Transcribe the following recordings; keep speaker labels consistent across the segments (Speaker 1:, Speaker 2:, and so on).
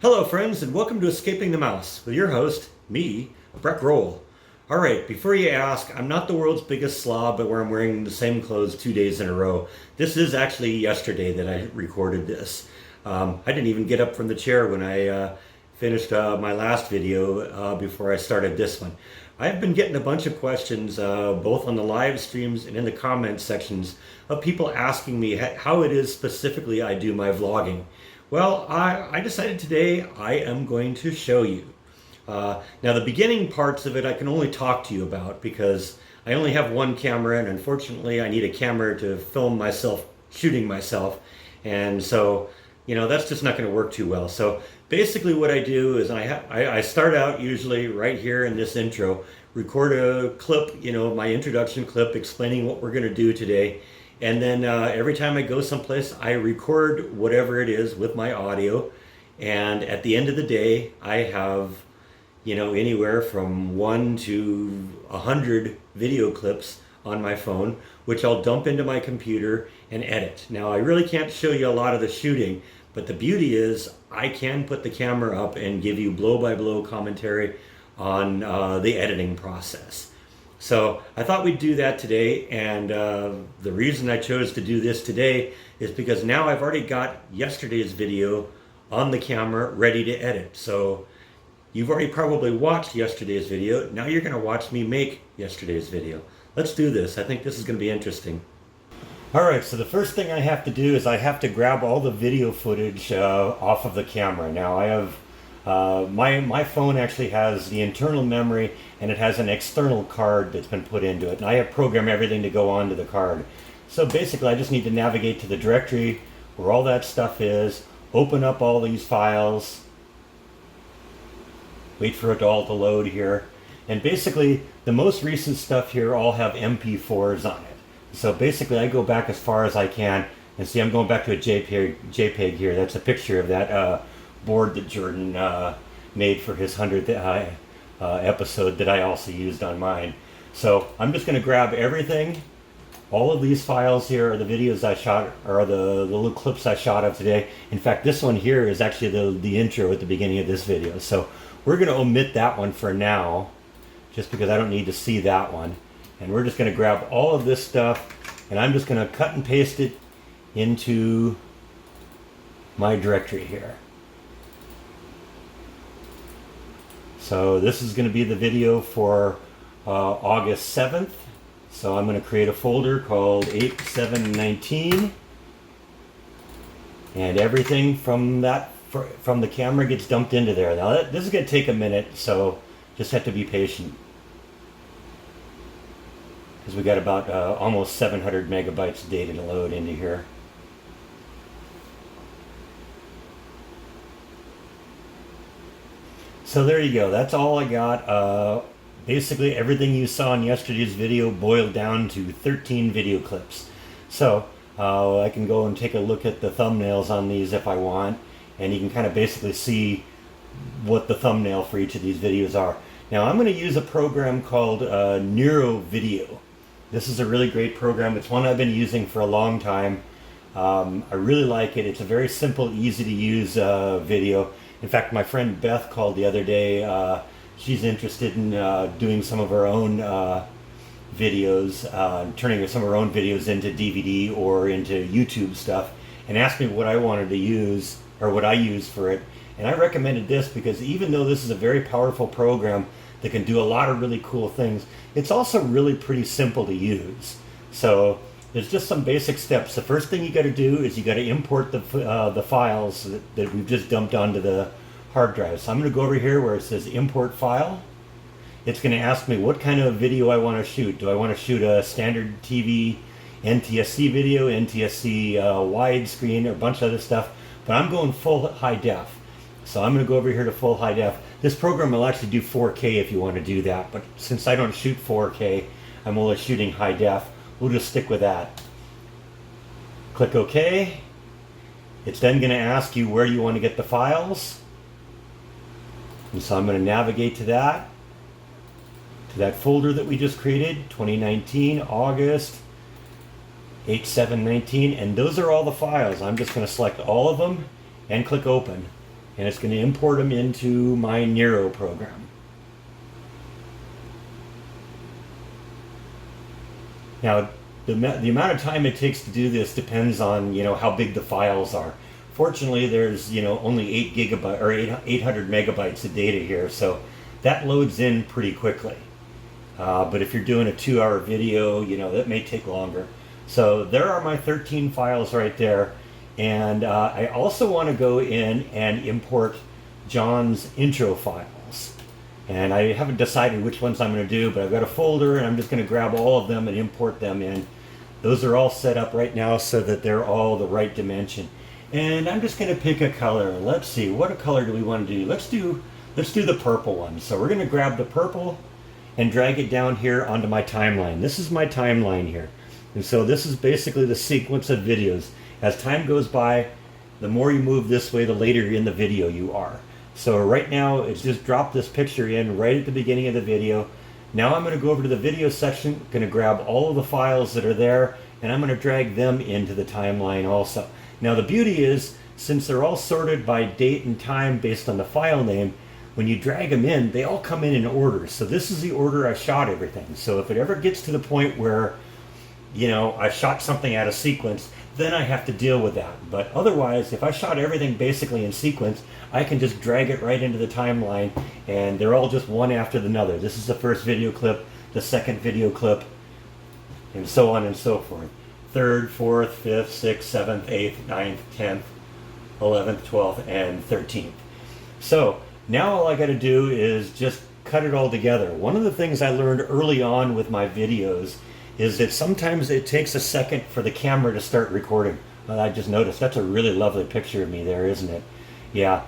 Speaker 1: Hello, friends, and welcome to Escaping the Mouse with your host, me, Breck Roll. All right, before you ask, I'm not the world's biggest slob, but where I'm wearing the same clothes 2 days in a row. This is actually yesterday that I recorded this. I didn't even get up from the chair when I finished my last video before I started this one. I've been getting a bunch of questions, both on the live streams and in the comment sections, of people asking me how it is specifically I do my vlogging. Well, I decided today I am going to show you. Now, the beginning parts of it I can only talk to you about because I only have one camera, and unfortunately I need a camera to film myself shooting myself. And so, that's just not going to work too well. So basically what I do is I start out usually right here in this intro, record a clip, my introduction clip explaining what we're going to do today. And then every time I go someplace, I record whatever it is with my audio. And at the end of the day, I have, anywhere from 1 to 100 video clips on my phone, which I'll dump into my computer and edit. Now, I really can't show you a lot of the shooting, but the beauty is I can put the camera up and give you blow-by-blow commentary on the editing process. So I thought we'd do that today, and the reason I chose to do this today is because now I've already got yesterday's video on the camera ready to edit. So you've already probably watched yesterday's video. Now you're going to watch me make yesterday's video. Let's do this. I think this is going to be interesting. Alright, so the first thing I have to do is I have to grab all the video footage off of the camera. Now I have my phone actually has the internal memory, and it has an external card that's been put into it, and I have programmed everything to go onto the card. So basically I just need to navigate to the directory where all that stuff is, open up all these files, wait for it all to load here, and basically the most recent stuff here all have MP4s on it. So basically I go back as far as I can, and see I'm going back to a JPEG here. That's a picture of that board that Jordan made for his 100th episode that I also used on mine. So I'm just going to grab everything. All of these files here are the videos I shot, or the little clips I shot of today. In fact, this one here is actually the intro at the beginning of this video. So we're going to omit that one for now, just because I don't need to see that one. And we're just going to grab all of this stuff, and I'm just going to cut and paste it into my directory here. So this is going to be the video for August 7th. So I'm going to create a folder called 8719, and everything from the camera gets dumped into there. Now this is going to take a minute, so just have to be patient, because we got about almost 700 megabytes of data to load into here. So there you go, that's all I got. Basically everything you saw in yesterday's video boiled down to 13 video clips. So I can go and take a look at the thumbnails on these if I want, and you can kind of basically see what the thumbnail for each of these videos are. Now I'm going to use a program called Neuro Video. This is a really great program. It's one I've been using for a long time. I really like it. It's a very simple, easy to use video. In fact, my friend Beth called the other day. She's interested in doing some of her own videos, turning some of her own videos into DVD or into YouTube stuff, and asked me what I wanted to use, or what I use for it. And I recommended this because even though this is a very powerful program that can do a lot of really cool things, it's also really pretty simple to use. So there's just some basic steps. The first thing you got to do is you got to import the files that we've just dumped onto the hard drive. So I'm going to go over here where it says import file. It's going to ask me what kind of video I want to shoot. Do I want to shoot a standard TV NTSC video, NTSC widescreen, or a bunch of other stuff? But I'm going full high def. So I'm going to go over here to full high def. This program will actually do 4K if you want to do that, but since I don't shoot 4K, I'm only shooting high def. We'll just stick with that. Click OK. It's then going to ask you where you want to get the files. And so I'm going to navigate to that folder that we just created, 2019, August, 8719, and those are all the files. I'm just going to select all of them and click open. and it's going to import them into my Nero program. Now, the amount of time it takes to do this depends on, how big the files are. Fortunately, there's, only 800 megabytes of data here, so that loads in pretty quickly. But if you're doing a 2-hour video, that may take longer. So there are my 13 files right there. And I also want to go in and import John's intro files. And I haven't decided which ones I'm going to do, but I've got a folder and I'm just going to grab all of them and import them in. Those are all set up right now so that they're all the right dimension. And I'm just going to pick a color. Let's see, what color do we want to do? Let's do the purple one. So we're going to grab the purple and drag it down here onto my timeline. This is my timeline here. And so this is basically the sequence of videos. As time goes by, the more you move this way, the later in the video you are. So right now, it's just dropped this picture in right at the beginning of the video. Now I'm going to go over to the video section, going to grab all of the files that are there, and I'm going to drag them into the timeline also. Now the beauty is, since they're all sorted by date and time based on the file name, when you drag them in, they all come in order. So this is the order I shot everything. So if it ever gets to the point where, I shot something out of sequence, then I have to deal with that. But otherwise, if I shot everything basically in sequence, I can just drag it right into the timeline, and they're all just one after another. This is the first video clip, the second video clip, and so on and so forth. 3rd, 4th, 5th, 6th, 7th, 8th, 9th, 10th, 11th, 12th, and 13th. So now all I got to do is just cut it all together. One of the things I learned early on with my videos is that sometimes it takes a second for the camera to start recording. Well, I just noticed that's a really lovely picture of me there, isn't it? Yeah.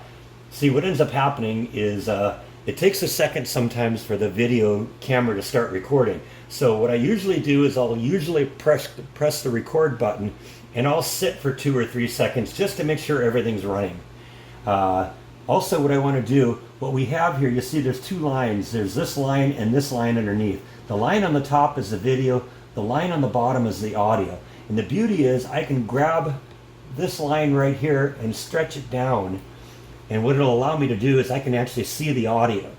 Speaker 1: See, what ends up happening is it takes a second sometimes for the video camera to start recording. So what I usually do is I'll usually press the record button, and I'll sit for 2 or 3 seconds just to make sure everything's running. Also, what I want to do, what we have here, you see there's 2 lines. There's this line and this line underneath. The line on the top is the video. The line on the bottom is the audio. And the beauty is I can grab this line right here and stretch it down. And what it'll allow me to do is I can actually see the audio.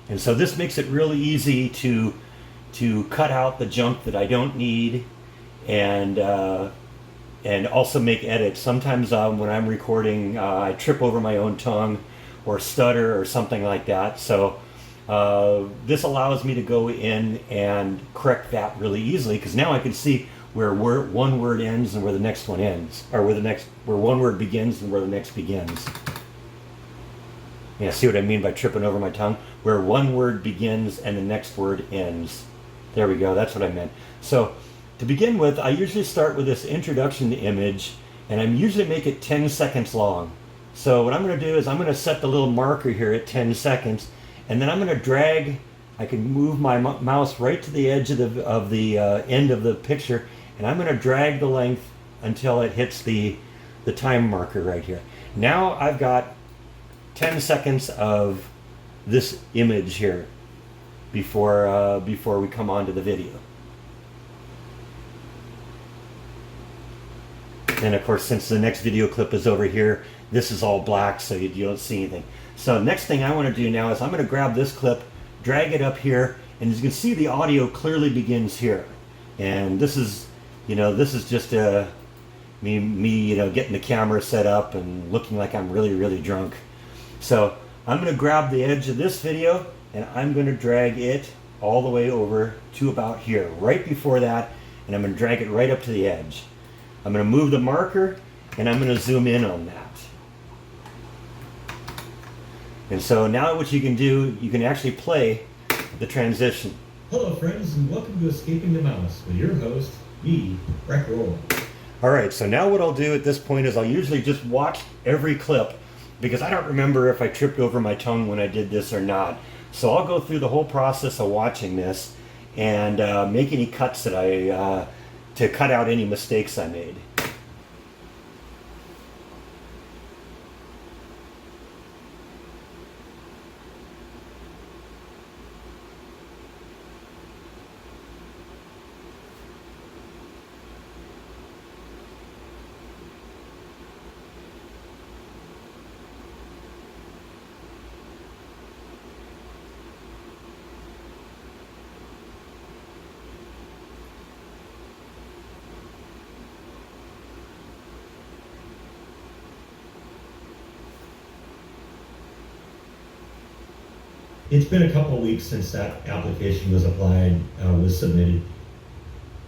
Speaker 1: And so this makes it really easy to cut out the junk that I don't need, and also make edits. Sometimes when I'm recording, I trip over my own tongue or stutter or something like that. So this allows me to go in and correct that really easily, because now I can see where one word ends and where the next one ends, or where one word begins and where the next begins. Yeah, see what I mean by tripping over my tongue? Where one word begins and the next word ends. There we go, that's what I meant. So to begin with, I usually start with this introduction image, and I usually make it 10 seconds long. So what I'm going to do is I'm going to set the little marker here at 10 seconds, and then I'm going to drag. I can move my mouse right to the edge of the end of the picture, and I'm going to drag the length until it hits the time marker right here. Now I've got 10 seconds of this image here before we come on to the video. And of course, since the next video clip is over here, this is all black, so you don't see anything. So next thing I want to do now is I'm going to grab this clip, drag it up here, and as you can see, the audio clearly begins here. And this is just me getting the camera set up and looking like I'm really, really drunk. So I'm going to grab the edge of this video, and I'm going to drag it all the way over to about here, right before that, and I'm going to drag it right up to the edge. I'm going to move the marker, and I'm going to zoom in on that. And so now what you can do, you can actually play the transition. Hello friends, and welcome to Escaping the Mouse with your host, me, Breck Roll. Alright, so now what I'll do at this point is I'll usually just watch every clip, because I don't remember if I tripped over my tongue when I did this or not. So I'll go through the whole process of watching this and make any cuts that to cut out any mistakes I made. It's been a couple of weeks since that application was applied, was submitted.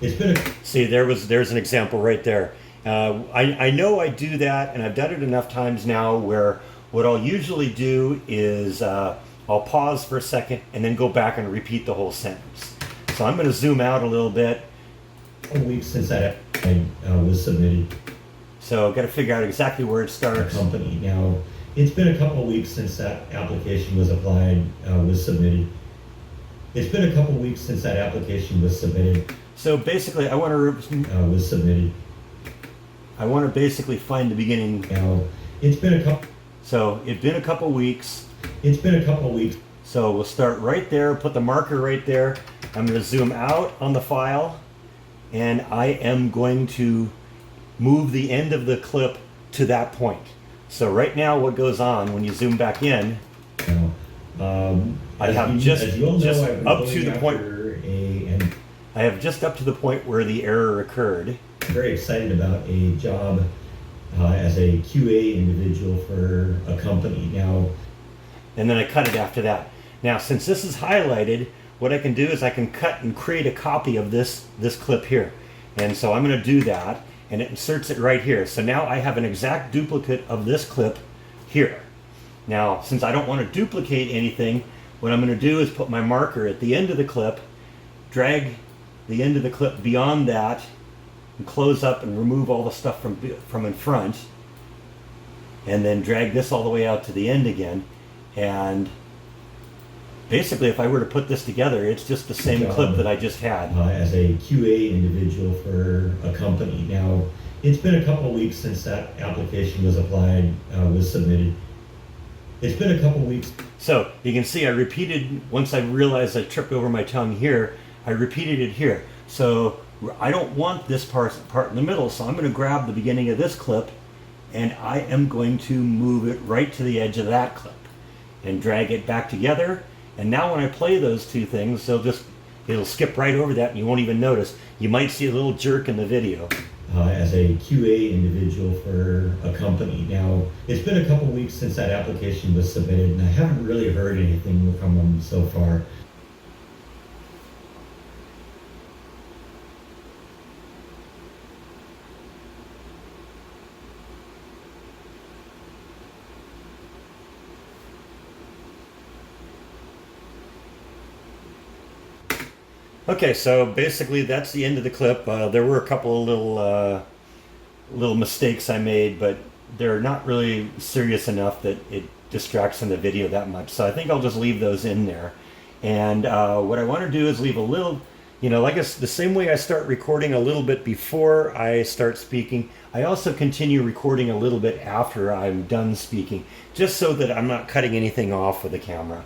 Speaker 1: It's been a See, there's an example right there. I know I do that, and I've done it enough times now where what I'll usually do is I'll pause for a second and then go back and repeat the whole sentence. So I'm going to zoom out a little bit. A couple weeks since that was submitted. So I've got to figure out exactly where it starts. Company now. It's been a couple of weeks since that application was applied, was submitted. It's been a couple of weeks since that application was submitted. So basically, I want to was submitted. I want to basically find the beginning. Now, it's been a couple. So it's been a couple weeks. It's been a couple weeks. So we'll start right there. Put the marker right there. I'm going to zoom out on the file, and I am going to move the end of the clip to that point. So right now, what goes on when you zoom back in? I have just up to the point. I have just up to the point where the error occurred. I'm very excited about a job as a QA individual for a company now. And then I cut it after that. Now, since this is highlighted, what I can do is I can cut and create a copy of this clip here. And so I'm going to do that, and it inserts it right here. So now I have an exact duplicate of this clip here. Now, since I don't want to duplicate anything, what I'm going to do is put my marker at the end of the clip, drag the end of the clip beyond that, and close up and remove all the stuff from in front, and then drag this all the way out to the end again. And basically, if I were to put this together, it's just the same clip that I just had. As a QA individual for a company. Now, it's been a couple weeks since that application was applied, was submitted. It's been a couple weeks. So you can see I repeated, once I realized I tripped over my tongue here, I repeated it here. So I don't want this part in the middle, so I'm going to grab the beginning of this clip, and I am going to move it right to the edge of that clip and drag it back together. And now when I play those two things, it'll skip right over that and you won't even notice. You might see a little jerk in the video. As a QA individual for a company. Now, it's been a couple weeks since that application was submitted, and I haven't really heard anything from them so far. Okay, so basically that's the end of the clip. There were a couple of little mistakes I made, but they're not really serious enough that it distracts from the video that much. So I think I'll just leave those in there. And what I want to do is leave a little, like the same way I start recording a little bit before I start speaking, I also continue recording a little bit after I'm done speaking, just so that I'm not cutting anything off with the camera.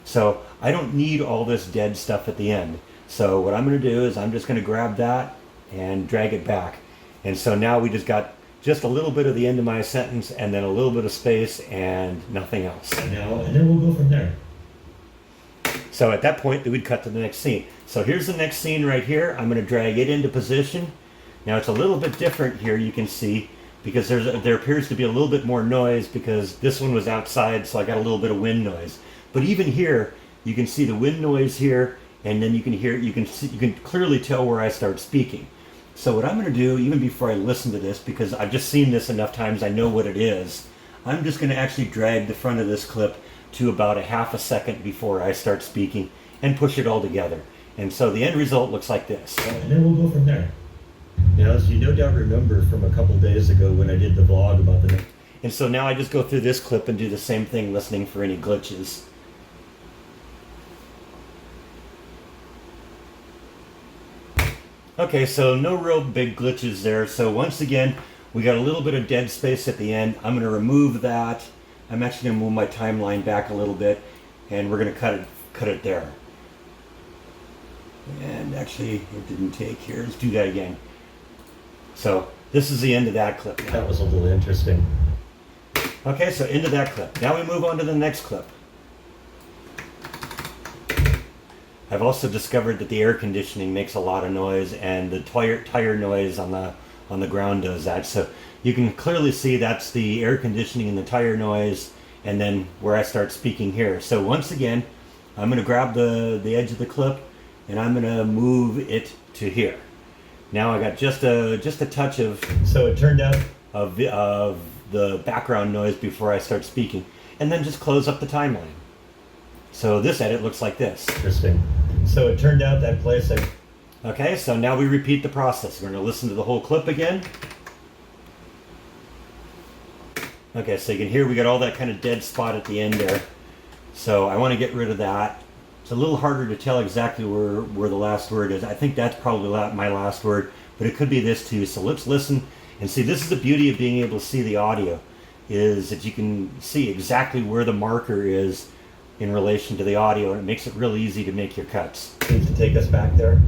Speaker 1: So I don't need all this dead stuff at the end. So what I'm going to do is I'm just going to grab that and drag it back. And so now we just got just a little bit of the end of my sentence and then a little bit of space and nothing else. And then we'll go from there. So at that point, we'd cut to the next scene. So here's the next scene right here. I'm going to drag it into position. Now it's a little bit different here, you can see, because there appears to be a little bit more noise because this one was outside, so I got a little bit of wind noise. But even here, you can see the wind noise here. And then you can clearly tell where I start speaking. So what I'm going to do, even before I listen to this, because I've just seen this enough times, I know what it is, I'm just going to actually drag the front of this clip to about a half a second before I start speaking and push it all together. And so the end result looks like this. And then we'll go from there. Now, as you no doubt remember from a couple days ago when I did the vlog about the... And so now I just go through this clip and do the same thing, listening for any glitches. Okay, so no real big glitches there. So once again, we got a little bit of dead space at the end. I'm going to remove that. I'm actually going to move my timeline back a little bit, and we're going to cut it there. And actually, it didn't take here. Let's do that again. So this is the end of that clip. That was a little interesting. Okay, so into that clip. Now we move on to the next clip. I've also discovered that the air conditioning makes a lot of noise, and the tire noise on the ground does that. So you can clearly see that's the air conditioning and the tire noise, and then where I start speaking here. So once again, I'm going to grab the edge of the clip and I'm going to move it to here. Now I got just a touch of, so it turned out, of the background noise before I start speaking, and then just close up the timeline. So this edit looks like this. Interesting. So it turned out that place Okay, so now we repeat the process. We're going to listen to the whole clip again. Okay, so you can hear we got all that kind of dead spot at the end there. So I want to get rid of that. It's a little harder to tell exactly where the last word is. I think that's probably my last word, but it could be this too. So let's listen and see. This is the beauty of being able to see the audio, is that you can see exactly where the marker is in relation to the audio, and it makes it real easy to make your cuts. Seems to take us back there.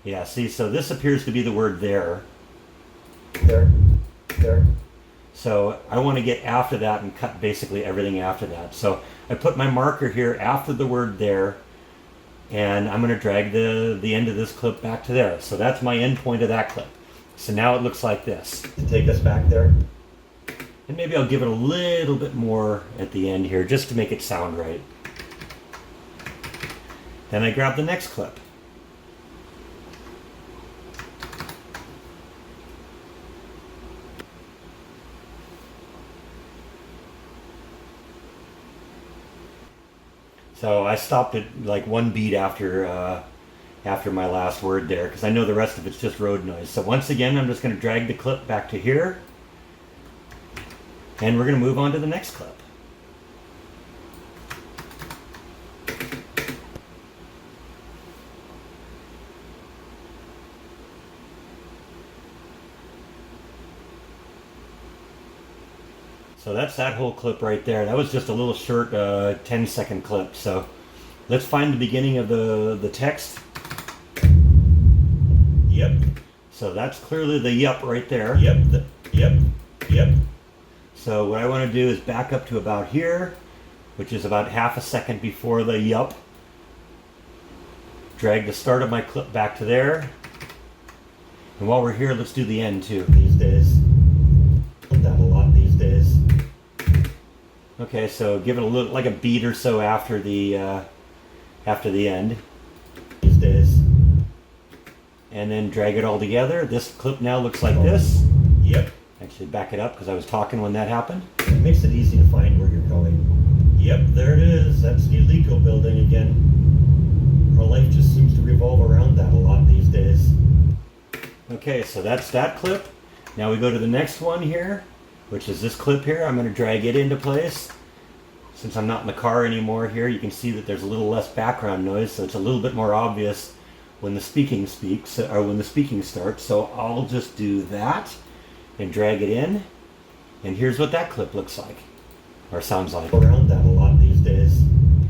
Speaker 1: Yeah, see, so this appears to be the word there. There. So I want to get after that and cut basically everything after that. So I put my marker here after the word there, and I'm going to drag the end of this clip back to there. So that's my end point of that clip. So now it looks like this. To take us back there. And maybe I'll give it a little bit more at the end here just to make it sound right. Then I grab the next clip. So I stopped at like one beat after my last word there, because I know the rest of it's just road noise. So once again, I'm just going to drag the clip back to here, and we're going to move on to the next clip. So that's that whole clip right there. That was just a little short 10-second clip. So let's find the beginning of the text. Yep. So that's clearly the yup right there. Yep. Yep. So what I want to do is back up to about here, which is about half a second before the yup. Drag the start of my clip back to there. And while we're here, let's do the end too. These days. That a lot these days. Okay, so give it a little, like a beat or so after the end. These days. And then drag it all together. This clip now looks like this. Yep. Actually back it up because I was talking when that happened. It makes it easy to find where you're going. Yep, there it is. That's the Alico building again. Our life just seems to revolve around that a lot these days. Okay, so that's that clip. Now we go to the next one here, which is this clip here. I'm going to drag it into place. Since I'm not in the car anymore here, you can see that there's a little less background noise, so it's a little bit more obvious when the speaking speaks, or when the speaking starts. So I'll just do that and drag it in, and here's what that clip looks like, or sounds like. Around that a lot these days.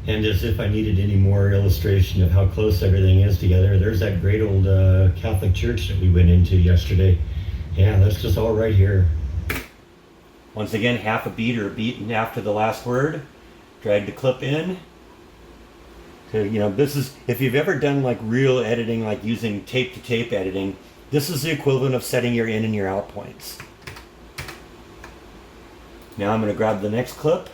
Speaker 1: And as if I needed any more illustration of how close everything is together, there's that great old Catholic church that we went into yesterday. Yeah, that's just all right here. Once again, half a beat or a beat after the last word. Drag the clip in. So, you know, this is, if you've ever done like real editing, like using tape to tape editing, this is the equivalent of setting your in and your out points. Now I'm going to grab the next clip,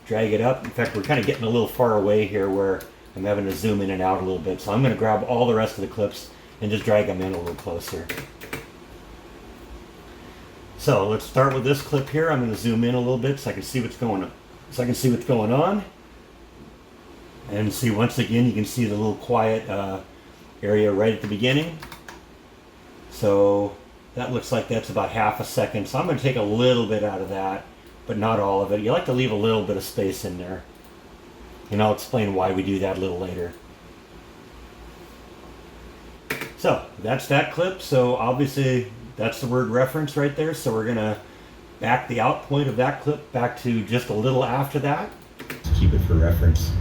Speaker 1: drag it up. In fact, we're kind of getting a little far away here where I'm having to zoom in and out a little bit. So I'm going to grab all the rest of the clips and just drag them in a little closer. So let's start with this clip here. I'm going to zoom in a little bit so I can see what's going on. And see, once again, you can see the little quiet area right at the beginning. So that looks like that's about half a second. So I'm going to take a little bit out of that, but not all of it. You like to leave a little bit of space in there. And I'll explain why we do that a little later. So that's that clip. So obviously that's the word reference right there. So we're going to back the out point of that clip back to just a little after that. Just keep it for reference.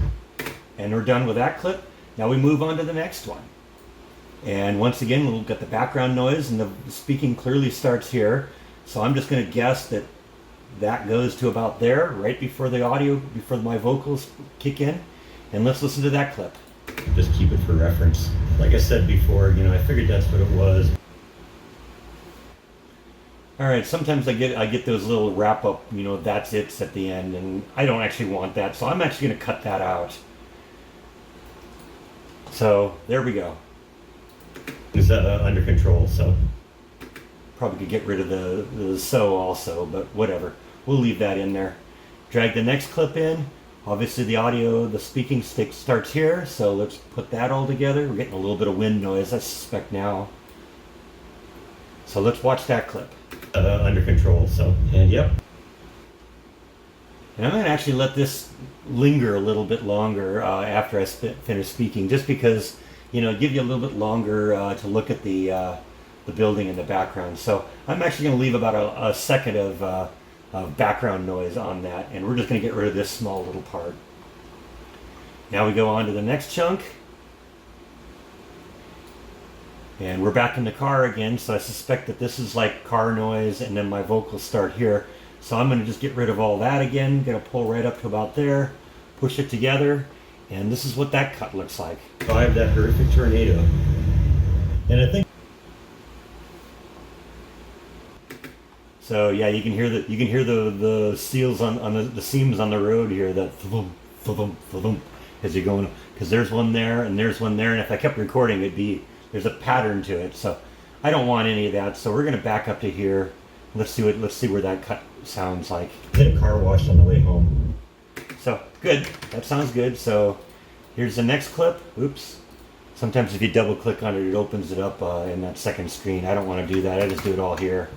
Speaker 1: And we're done with that clip. Now we move on to the next one. And once again, we'll get the background noise, and the speaking clearly starts here. So I'm just going to guess that that goes to about there, right before the audio, before my vocals kick in. And let's listen to that clip. Just keep it for reference. Like I said before, you know, I figured that's what it was. All right, sometimes I get those little wrap up, you know, that's it's at the end, and I don't actually want that, so I'm actually going to cut that out. So there we go. It's under control, so probably could get rid of the so also, but whatever. We'll leave that in there. Drag the next clip in. Obviously the audio, the speaking stick starts here, so let's put that all together. We're getting a little bit of wind noise, I suspect now. So let's watch that clip. Under control, so, and yep. And I'm going to actually let this linger a little bit longer after I finish speaking, just because, you know, give you a little bit longer to look at the building in the background. So I'm actually going to leave about a second of background noise on that, and we're just going to get rid of this small little part. Now we go on to the next chunk. And we're back in the car again, so I suspect that this is like car noise, and then my vocals start here. So I'm going to just get rid of all that again. Going to pull right up to about there, push it together, and this is what that cut looks like. So I have that horrific tornado, and I think. So yeah, you can hear the seals on the seams on the road here. That thum thum thum as you're going, because there's one there and there's one there, and if I kept recording, there's a pattern to it. So I don't want any of that. So we're going to back up to here. Let's see where that cut sounds like. Hit a car wash on the way home. So good. That sounds good. So here's the next clip. Oops. Sometimes if you double click on it, it opens it up in that second screen. I don't want to do that. I just do it all here.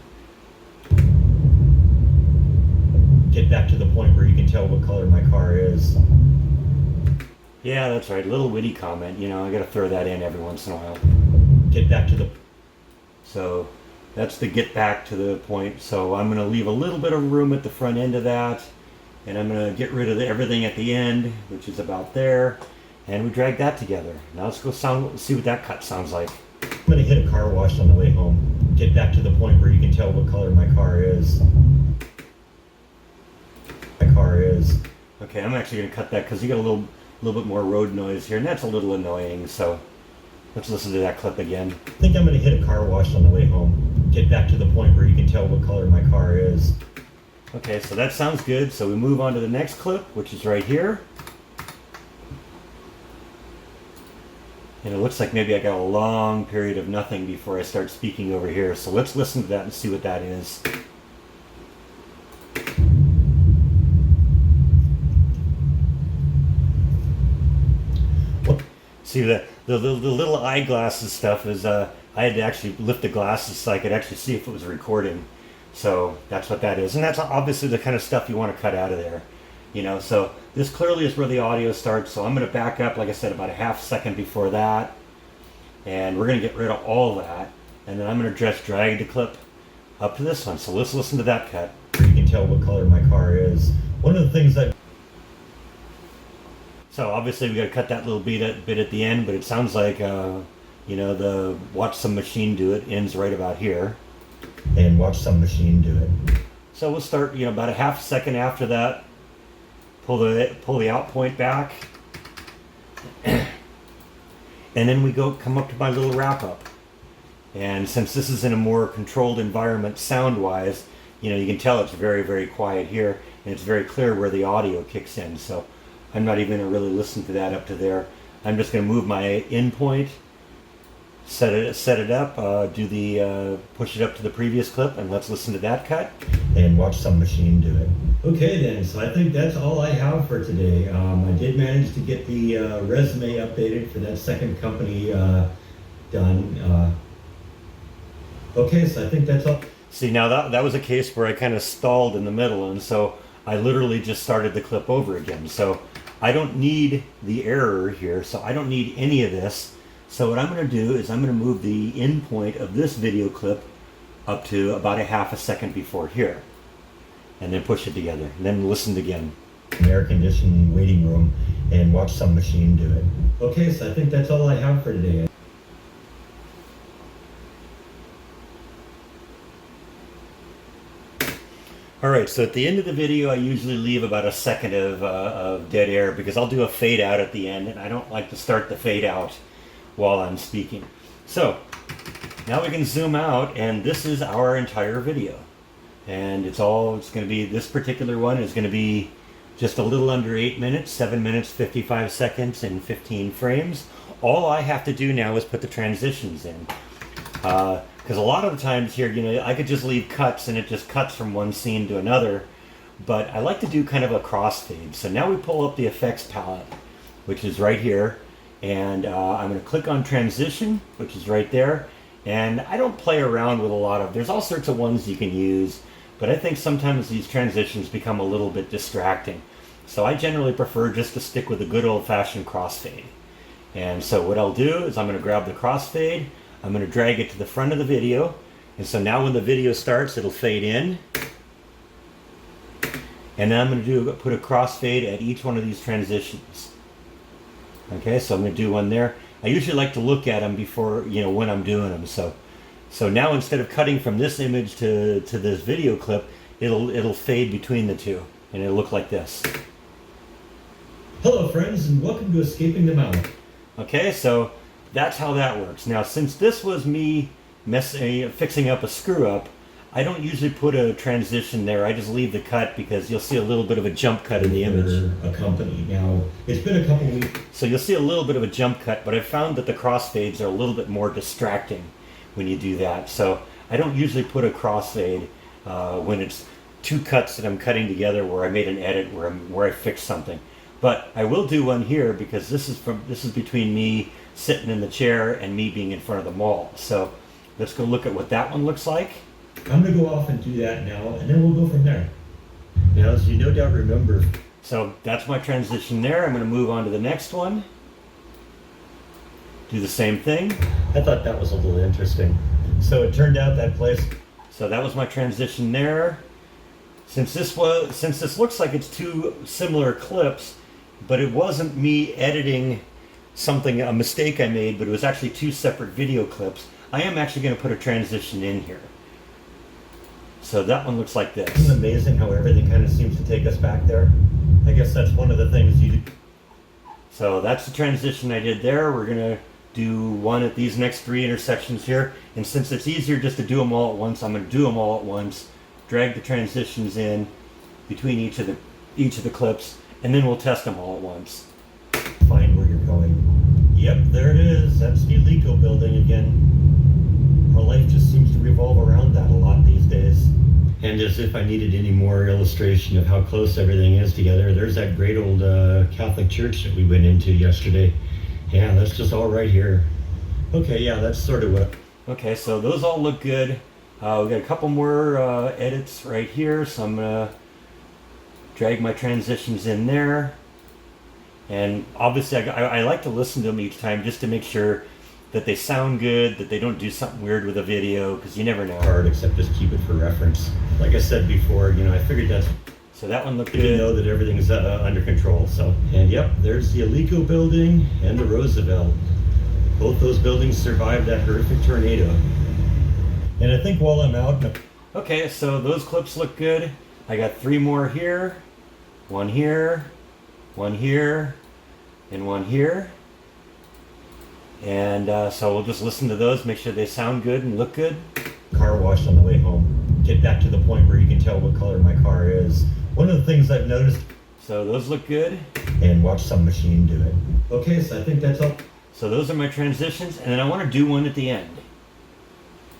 Speaker 1: Get back to the point where you can tell what color my car is. Yeah, that's right. A little witty comment. You know, I got to throw that in every once in a while. Get back to the. So that's the get back to the point. So I'm going to leave a little bit of room at the front end of that, and I'm going to get rid of everything at the end, which is about there, and we drag that together. Now let's go see what that cut sounds like. I'm going to hit a car wash on the way home. Get back to the point where you can tell what color my car is. My car is. Okay, I'm actually going to cut that because you got a little bit more road noise here, and that's a little annoying. So let's listen to that clip again. I think I'm going to hit a car wash on the way home. Get back to the point where you can tell what color my car is. Okay, so that sounds good. So we move on to the next clip, which is right here. And it looks like maybe I got a long period of nothing before I start speaking over here. So let's listen to that and see what that is. See, the little eyeglasses stuff is, I had to actually lift the glasses so I could actually see if it was recording. So that's what that is. And that's obviously the kind of stuff you want to cut out of there. You know, so this clearly is where the audio starts. So I'm going to back up, like I said, about a half second before that. And we're going to get rid of all that. And then I'm going to just drag the clip up to this one. So let's listen to that cut. You can tell what color my car is. One of the things that... So obviously we got to cut that little bit at the end, but it sounds like, you know, the watch some machine do it ends right about here. And watch some machine do it. So we'll start, you know, about a half second after that. Pull the out point back. And then we come up to my little wrap up. And since this is in a more controlled environment sound-wise, you know, you can tell it's very, very quiet here, and it's very clear where the audio kicks in. So I'm not even going to really listen to that up to there. I'm just going to move my in point, set it up, push it up to the previous clip, and let's listen to that cut and watch some machine do it. Okay then, so I think that's all I have for today. I did manage to get the resume updated for that second company done. Okay, so I think that's all. See, now that was a case where I kind of stalled in the middle, and so I literally just started the clip over again. So I don't need the error here, so I don't need any of this. So what I'm going to do is I'm going to move the in point of this video clip up to about a half a second before here, and then push it together, and then listen again. Air conditioning waiting room, and watch some machine do it. Okay, so I think that's all I have for today. Alright, so at the end of the video I usually leave about a second of dead air because I'll do a fade out at the end, and I don't like to start the fade out while I'm speaking. So now we can zoom out, and this is our entire video. And it's going to be, this particular one is going to be just a little under 8 minutes, 7 minutes, 55 seconds, and 15 frames. all I have to do now is put the transitions in. Because a lot of the times here, you know, I could just leave cuts and it just cuts from one scene to another. But I like to do kind of a crossfade. So now we pull up the effects palette, which is right here. And I'm going to click on transition, which is right there. And I don't play around with a lot of, there's all sorts of ones you can use. But I think sometimes these transitions become a little bit distracting. So I generally prefer just to stick with a good old-fashioned crossfade. And so what I'll do is I'm going to grab the crossfade, I'm going to drag it to the front of the video, and so now when the video starts it'll fade in. And then I'm going to put a crossfade at each one of these transitions. Okay, so I'm going to do one there. I usually like to look at them before, you know, when I'm doing them. So now instead of cutting from this image to this video clip, it'll fade between the two, and it'll look like this.
Speaker 2: Hello friends, and welcome to Escaping the Mouse.
Speaker 1: Okay, so that's how that works. Now, since this was me fixing up a screw up, I don't usually put a transition there. I just leave the cut because you'll see a little bit of a jump cut in the image.
Speaker 2: Accompanied. Now, it's been a couple weeks.
Speaker 1: So you'll see a little bit of a jump cut, but I've found that the crossfades are a little bit more distracting when you do that. So I don't usually put a crossfade when it's two cuts that I'm cutting together where I made an edit where I fixed something. But I will do one here because this is between me sitting in the chair and me being in front of the mall. So let's go look at what that one looks like.
Speaker 2: I'm going to go off and do that now, and then we'll go from there.
Speaker 1: Now, as you no doubt remember, so that's my transition there. I'm going to move on to the next one. Do the same thing.
Speaker 2: I thought that was a little interesting. So it turned out that place.
Speaker 1: So that was my transition there. Since this looks like it's two similar clips, but it wasn't me editing a mistake I made, but it was actually two separate video clips, I am actually going to put a transition in here. So that one looks like this.
Speaker 2: Isn't it amazing how everything kind of seems to take us back there? I guess that's one of the things you do.
Speaker 1: So that's the transition I did there. We're going to do one at these next three intersections here. And since it's easier just to do them all at once, I'm going to do them all at once. Drag the transitions in between each of the clips, and then we'll test them all at once.
Speaker 2: Find where you're going. Yep, there it is. That's the Alico building again. Our life just seems to revolve around that a lot these days. And as if I needed any more illustration of how close everything is together, there's that great old Catholic church that we went into yesterday. Yeah, that's just all right here. Okay, yeah, that's sort of what...
Speaker 1: Okay, so those all look good. We got a couple more edits right here, so I'm going to drag my transitions in there. And obviously I like to listen to them each time just to make sure that they sound good, that they don't do something weird with a video, because you never know.
Speaker 2: Hard, except just keep it for reference. Like I said before, you know, I figured that's...
Speaker 1: So that one looked
Speaker 2: good.
Speaker 1: good.
Speaker 2: You know that everything's under control, so... And yep, there's the Alico building and the Roosevelt. Both those buildings survived that horrific tornado. And I think while I'm out...
Speaker 1: Okay, so those clips look good. I got three more here, one here, one here, and one here. And so we'll just listen to those, make sure they sound good and look good.
Speaker 2: Car wash on the way home. Get back to the point where you can tell what color my car is. One of the things I've noticed...
Speaker 1: So those look good.
Speaker 2: And watch some machine do it. Okay, so I think that's all.
Speaker 1: So those are my transitions, and then I want to do one at the end.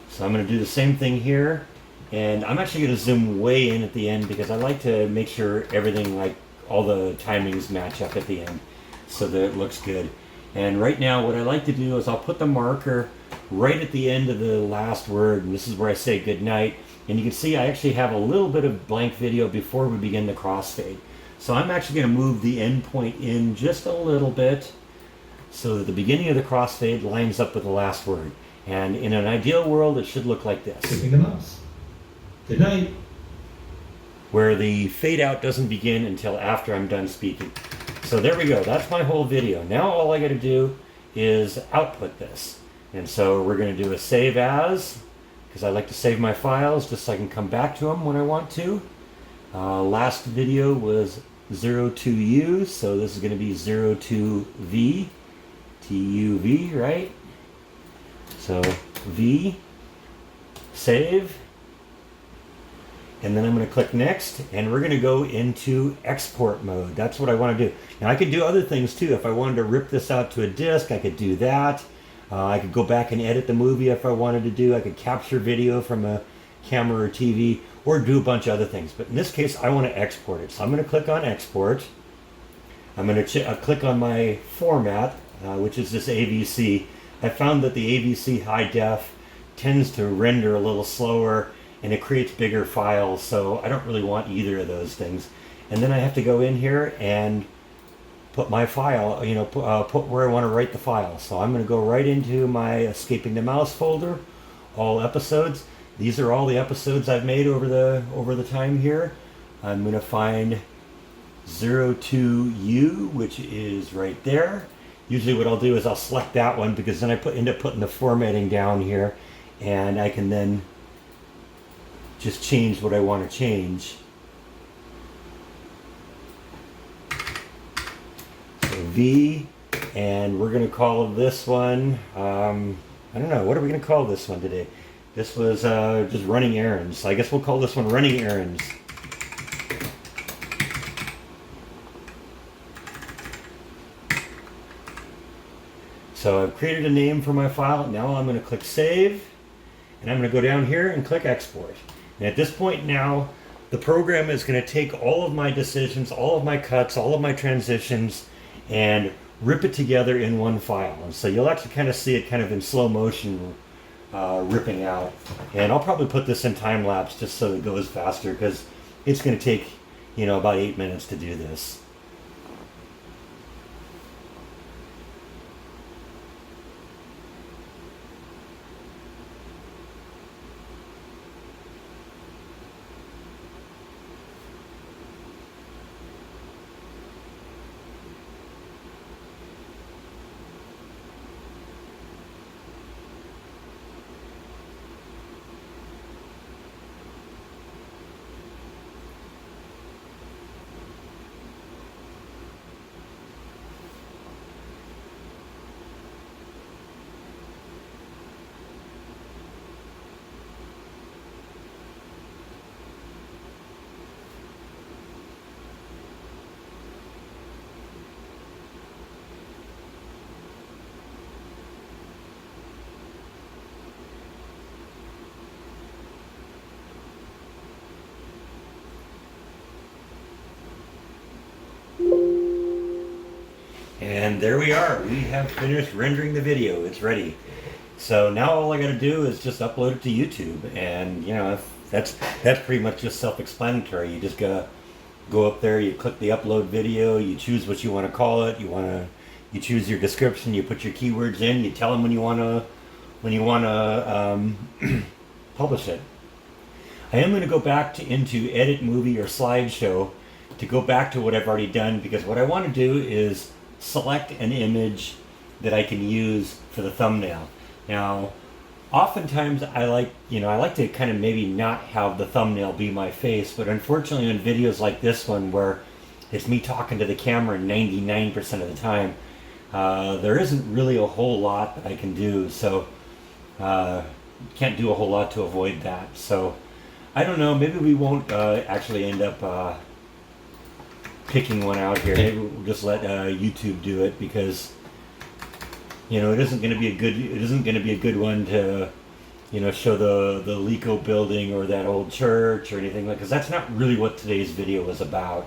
Speaker 1: So I'm going to do the same thing here, and I'm actually going to zoom way in at the end because I like to make sure everything, like all the timings match up at the end so that it looks good. And right now what I like to do is I'll put the marker right at the end of the last word, and this is where I say good night. And you can see I actually have a little bit of blank video before we begin the crossfade. So I'm actually going to move the end point in just a little bit so that the beginning of the crossfade lines up with the last word. And in an ideal world, it should look like this.
Speaker 2: Skipping the mouse. Good night.
Speaker 1: Where the fade out doesn't begin until after I'm done speaking. So there we go. That's my whole video. Now all I got to do is output this. And so we're going to do a save as, because I like to save my files just so I can come back to them when I want to. Last video was 02U, so this is going to be 02V, TUV, right? So V, save, And then I'm going to click next, and we're going to go into export mode. That's what I want to do. Now I could do other things too. If I wanted to rip this out to a disk, I could do that. I could go back and edit the movie if I wanted to do. I could capture video from a camera or TV, or do a bunch of other things. But in this case, I want to export it. So I'm going to click on export. I'm going to click on my format, which is this AVC. I found that the AVC high def tends to render a little slower, and it creates bigger files, so I don't really want either of those things. And then I have to go in here and put my file, put where I want to write the file. So I'm going to go right into my Escaping the Mouse folder, all episodes. These are all the episodes I've made over the time here. I'm going to find 02U, which is right there. Usually what I'll do is I'll select that one, because then I end up putting the formatting down here, and I can then just change what I want to change. So V, and we're going to call this one, I don't know, what are we going to call this one today? This was just running errands. So I guess we'll call this one running errands. So I've created a name for my file. Now I'm going to click save, and I'm going to go down here and click export. And at this point now, the program is going to take all of my decisions, all of my cuts, all of my transitions, and rip it together in one file. And so you'll actually kind of see it kind of in slow motion ripping out. And I'll probably put this in time lapse just so it goes faster, because it's going to take, about 8 minutes to do this. And there we are. We have finished rendering the video. It's ready. So now all I got to do is just upload it to YouTube, and that's pretty much just self-explanatory. You just gotta go up there, you click the upload video, you choose what you want to call it. You choose your description, you put your keywords in, you tell them when you want to publish it. I am going to go back into edit movie or slideshow to go back to what I've already done, because what I want to do is select an image that I can use for the thumbnail. Now, oftentimes I like to kind of maybe not have the thumbnail be my face, but unfortunately in videos like this one, where it's me talking to the camera 99% of the time, there isn't really a whole lot that I can do, so can't do a whole lot to avoid that. So I don't know, maybe we won't actually end up picking one out here. Maybe we'll just let YouTube do it, because it isn't going to be a good one to show the Lico building or that old church or anything, because that's not really what today's video was about.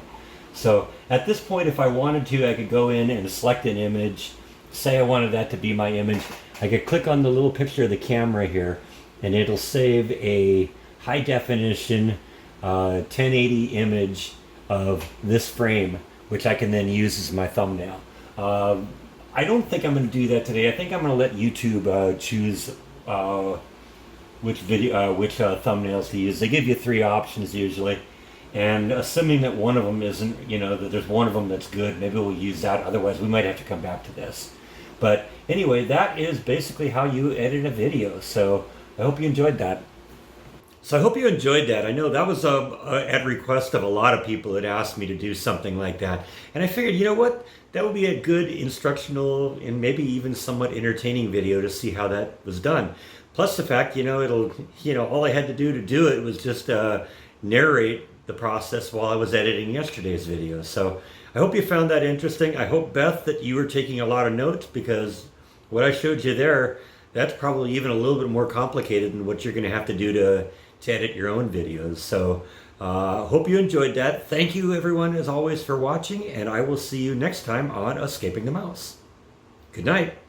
Speaker 1: So at this point, if I wanted to, I could go in and select an image. Say I wanted that to be my image. I could click on the little picture of the camera here, and it'll save a high definition 1080 image of this frame, which I can then use as my thumbnail. I don't think I'm going to do that today. I think I'm going to let YouTube choose which thumbnails to use. They give you 3 options usually, and assuming that one of them isn't, that there's one of them that's good, maybe we'll use that. Otherwise, we might have to come back to this. But anyway, that is basically how you edit a video. So I hope you enjoyed that. I know that was at request of a lot of people that asked me to do something like that. And I figured, that would be a good instructional and maybe even somewhat entertaining video to see how that was done. Plus the fact, all I had to do it was just narrate the process while I was editing yesterday's video. So I hope you found that interesting. I hope, Beth, that you were taking a lot of notes, because what I showed you there, that's probably even a little bit more complicated than what you're going to have to do to edit your own videos. So hope you enjoyed that. Thank you, everyone, as always, for watching, and I will see you next time on Escaping the Mouse. Good night.